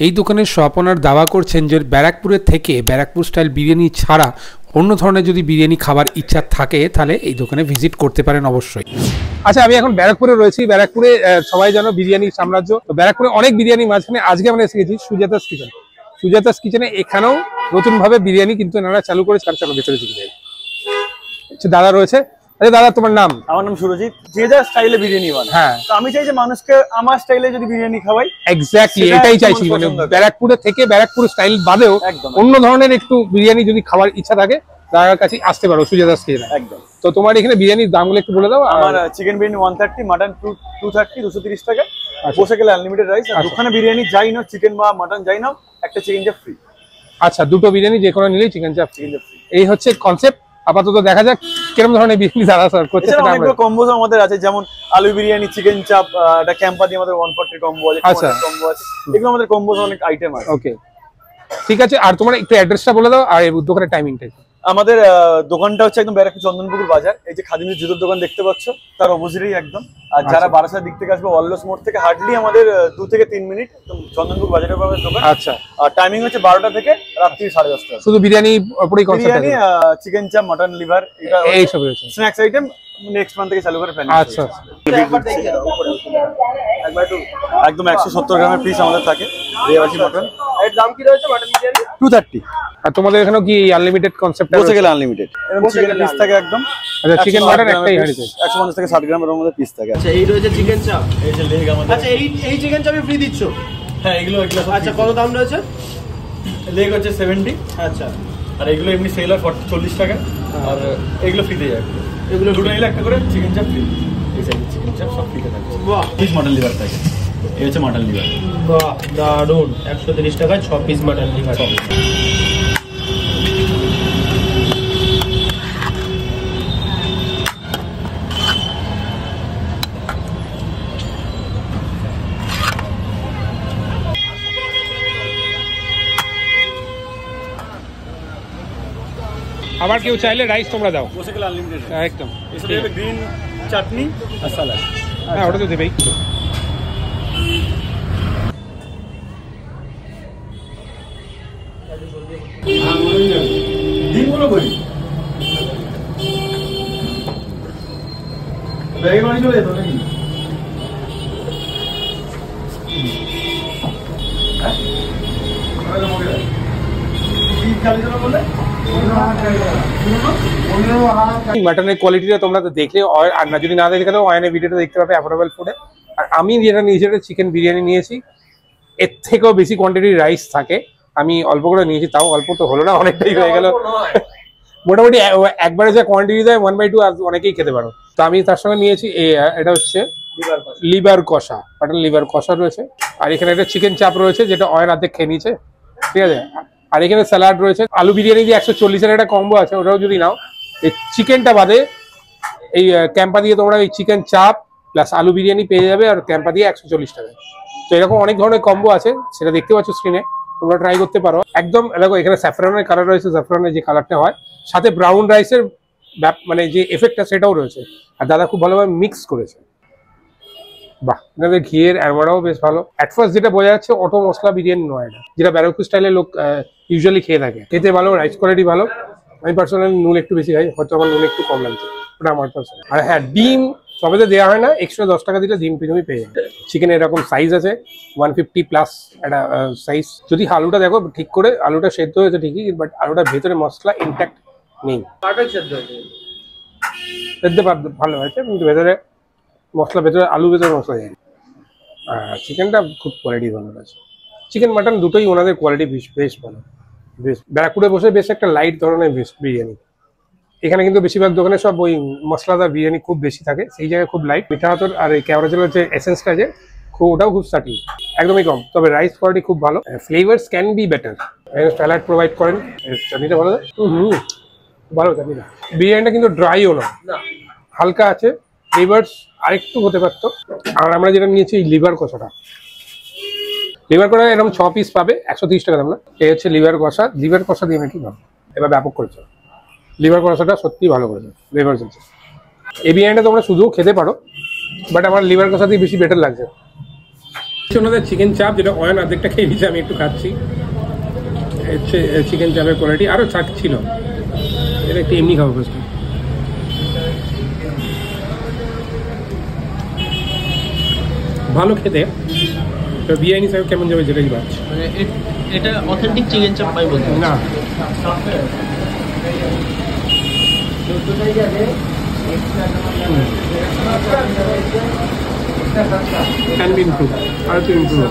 এই দোকানের শপ ওনার দাওয়া করছেন যে ব্যারাকপুরের থেকে ব্যারাকপুর স্টাইল বিরিয়ানি ছাড়া অন্য ধরনের যদি বিরিয়ানি খাবার ইচ্ছা থাকে তাহলে এই দোকানে ভিজিট করতে পারেন অবশ্যই। আচ্ছা, আমি এখন ব্যারাকপুরে রয়েছি। ব্যারাকপুরে সবাই জানো বিরিয়ানি সাম্রাজ্য। তো ব্যারাকপুরে অনেক বিরিয়ানি মাঝখানে আজকে আমরা এসে গেছি সুজাতাস কিচেন। সুজাতাস কিচেনে এখানেও নতুনভাবে বিরিয়ানি কিন্তু এনারা চালু করেছে। চলো ভেতরে দিকে যাই। দাদা রয়েছে। আচ্ছা দাদা, তোমার নাম? আমার নাম সুরজিৎ। যে যা স্টাইলে বিরিয়ানি বানায়, হ্যাঁ, তো আমি চাই যে মানুষকে আমার স্টাইলে যদি বিরিয়ানি খাওয়াই। এক্স্যাক্টলি এটাই চাইছি, মানে ব্যারাকপুরে থেকে ব্যারাকপুর স্টাইল বাদেও অন্য ধরনের একটু বিরিয়ানি যদি খাওয়ার ইচ্ছা থাকে দাদার কাছে আসতে পারো সুজাতাস কিচেনে। একদম। তো তোমার এখানে বিরিয়ানির দামগুলো একটু বলে দাও। আমার চিকেন বিরিয়ানি 130, মাটন 230, 230 টাকা। বসে গেলে আনলিমিটেড রাইস। আর ওখানে বিরিয়ানি যাই না, চিকেন বা মাটন যাই না, একটা চিকেন চাপ ফ্রি। আচ্ছা, দুটো বিরিয়ানি যে কোনো নিলেই চিকেন চাপ ফ্রি। এই হচ্ছে কনসেপ্ট। আপাতত দেখা যাক কিরকম ধরনের বিরিয়ানি দাদা সার্ভ করছে। অনেকগুলো কম্বোজ আমাদের আছে, যেমন আলু বিরিয়ানি, চিকেন চাপ, এটা ক্যাম্পা দিয়ে আমাদের 140 কম্বো আছে। আচ্ছা, কম্বো আছে, এগুলো আমাদের কম্বোজ অনেক আইটেম আছে। ওকে, ঠিক আছে। আর তোমার একটু অ্যাড্রেসটা বলে দাও আর এই দোকানের টাইমিংটা। আমাদের দোকানটা হচ্ছে একদম ব্যারাকপুর চন্দনপুকুর বাজার। এই যে খাদিমের জুতোর দোকান দেখতে পাচ্ছ, তার অপোজিটেই একদম। আর যারা বারাসাত দিক থেকে আসবে, অলস মোড় থেকে হার্ডলি আমাদের 2 থেকে 3 মিনিট চন্দনপুর বাজারের পাবে দোকান। আচ্ছা, আর টাইমিং হচ্ছে 12টা থেকে রাত্রি 10:30। শুধু বিরিয়ানি উপরেই কনসেপ্ট আছে। বিরিয়ানি, চিকেন চাপ, মাটন লিভার, এটা এই সব রয়েছে। স্ন্যাক্স আইটেম নেক্সট মান্থ থেকে চালু করে প্ল্যান। আচ্ছা, একদম 170 গ্রামের পিস আমাদের থাকে রেওয়াজি মাটন। এর দাম কি রয়েছে মাটন বিরিয়ানি? 230। আর তোমাদের এখানেও কি আনলিমিটেড কনসেপ্ট আছে? বসে গেলে আনলিমিটেড। এরকম চিকেন পিস থাকে একদম। আচ্ছা, চিকেন মাটন একটাই হাড়িতে 150 থেকে 60 গ্রামের মধ্যে পিস থাকে। আচ্ছা, এই রয়েছে চিকেন চাপ। এই যে লেগ আমাদের। আচ্ছা, এই চিকেন চাপে ফ্রি দিচ্ছ? হ্যাঁ, এগুলো আচ্ছা, কত দাম রয়েছে? লেগ হচ্ছে 70। আচ্ছা, আর এগুলো এমনি সেল হয় 40 টাকা। আর এগুলো ফ্রিতে যায়। এগুলো দুটো নিলে একটা করে চিকেন চাপ ফ্রি। এই সাইড চিকেন চাপ সব ফ্রিতে থাকে। বাহ, পিস মাটন লিভার থাকে। এই হচ্ছে মাটন লিভার। বাহ, দারুন। 130 টাকায় 6 পিস মাটন লিভার। আবার কেউ চাইলে রাইস তোমরা দাও? বসে গেলে আনলিমিটেড একদম। এসে দেবে গ্রিন চাটনি আর সালাদ। হ্যাঁ, ওটা তো দেবেই। ডিমগুলো কই? ব্যাগে করে চলে যেত নাকি? মাটনের কোয়ালিটিটা তোমরা তো দেখলে, আর না যদি না দেখে তো অয়নের ভিডিওটা দেখতে পাবে অ্যাফোর্ডেবল ফুডে। আর আমি যেটা নিয়েছি এটা চিকেন বিরিয়ানি নিয়েছি। এর থেকেও বেশি কোয়ান্টিটির রাইস থাকে। আমি অল্প করে নিয়েছি, তাও অল্প তো হলো না, অনেকটাই হয়ে গেল। মোটামুটি একবারে যা কোয়ান্টিটি দেয় 1/2 আর অনেকেই খেতে পারো। তো আমি তার সঙ্গে নিয়েছি এটা হচ্ছে লিভার কষা, মাটন লিভার কষা রয়েছে। আর এখানে একটা চিকেন চাপ রয়েছে যেটা অয়ের অর্ধেক খেয়ে নিয়েছে, ঠিক আছে। আর এখানে স্যালাড রয়েছে। আলু বিরিয়ানি দিয়ে 140-এর একটা কম্বো আছে, ওটাও যদি নাও। এই চিকেনটা বাদে এই ক্যাম্পা দিয়ে তোমরা এই চিকেন চাপ প্লাস আলু বিরিয়ানি পেয়ে যাবে, আর ক্যাম্পা দিয়ে 140 টাকায়। তো এরকম অনেক ধরনের কম্বো আছে, সেটা দেখতে পাচ্ছ স্ক্রিনে, তোমরা ট্রাই করতে পারো। একদম দেখো এখানে স্যাফরানের কালার রয়েছে, স্যাফরানের যে কালারটা হয়, সাথে ব্রাউন রাইসের মানে যে এফেক্টটা সেটাও রয়েছে। আর দাদা খুব ভালোভাবে মিক্স করেছে। বাহ, এখানে ঘিয়ের অ্যারোমাটাও বেশ ভালো। অ্যাট ফার্স্ট যেটা বোঝা যাচ্ছে অটো মশলা বিরিয়ানি নয় এটা, যেটা ব্যারাকপুর স্টাইলের লোক ইউজুয়ালি খেয়ে থাকে। খেতে ভালো, রাইস কোয়ালিটি ভালো। আমি পার্সোনালি নুন একটু বেশি খাই, হয়তো আমার নুন একটু কম লাগছে, ওটা আমার পার্সোনাল। আর হ্যাঁ, ডিম সবেতে দেওয়া হয় না, এক্সট্রা 10 টাকা দিলে ডিম তুমি পেয়ে যাবে। চিকেন এরকম সাইজ আছে 150 প্লাস একটা সাইজ। যদি আলুটা দেখো ঠিক করে, আলুটা সেদ্ধ হয়েছে ঠিকই, বাট আলুটার ভেতরে মশলা ইনট্যাক্ট নেই। সেদ্ধ ভালো হয়েছে, কিন্তু ভেতরে মশলা, ভেতরে আলু, ভেতরে মশলা যায়। চিকেনটা খুব কোয়ালিটি ভালো আছে। চিকেন মাটন দুটোই ওনাদের কোয়ালিটি বেশ ভালো। বেশ ব্যারাকপুরে বসে বেশ একটা লাইট ধরনের বিরিয়ানি। এখানে কিন্তু বেশিরভাগ দোকানে সব ওই মশলাদার বিরিয়ানি খুব বেশি থাকে, সেই জায়গায় খুব লাইট। মিঠা হাতর আর এই কেওড়া জলের যে এসেন্সটা আছে ওটাও খুব সাটি, একদমই কম। তবে রাইস কোয়ালিটি খুব ভালো। Flavours can be better. Salad provide করেন, চাটনিটা ভালো। ভালো চাটনিটা। বিরিয়ানিটা কিন্তু ড্রাইও না, হালকা আছে। ফ্লেভার্স আরেকটু হতে পারতো। আর আমরা যেটা নিয়েছি লিভার কষাটা, লিভার কষা এরকম 6 পিস পাবে, 130 টাকা দাম না। এই হচ্ছে লিভার কষা। লিভার কষা দিয়ে নাকি ভালো, এবার ব্যাপক করেছে। লিভার কষাটা সত্যিই ভালো করেছে, ফ্লেভার্স আছে। এই বিরিয়ানিটা তোমরা শুধুও খেতে পারো, বাট আমার লিভার কষা দিয়ে বেশি বেটার লাগছে। ওনাদের চিকেন চাপ, যেটা অয়ন অর্ধেকটা খেয়ে দিচ্ছে, আমি একটু খাচ্ছি। হচ্ছে চিকেন চাপের কোয়ালিটি, আরও চাক ছিল, এটা একটু এমনি খাবো ফার্স্ট। ভালো খেতে, বিরিয়ানি সাহেব কেমন যাবে যেটাই ভাবছি। মানে এটা অথেন্টিক চিকেন চাপ পাই বলতে না ক্যান বি ইমপ্রুভ, আর একটু ইমপ্রুভ।